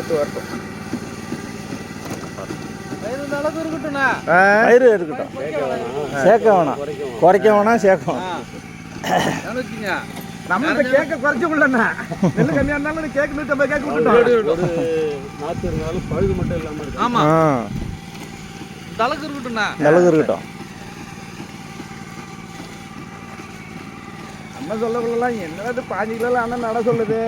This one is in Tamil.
குத்து வரட்டும். பயிர் இருக்கட்டும். சேர்க்க வேணாம், குறைக்க வேணாம், சேர்க்க வேணாம். நம்ம கேட்க குறைச்ச முடியலண்ணா. நெல் கம்மியாக இருந்தாலும் கேட்க 150 கேட்க விட்டுட்டோம். நாற்று இருந்தாலும் பழுது மட்டும் இல்லாமல் இருக்கு. ஆமாம், தலகு இருக்கட்டும்ண்ணா. தலகு இருக்கட்டும். நம்ம சொல்லக்குள்ளலாம் என்னது 5 கிலோ அண்ணன் நட சொல்லுது.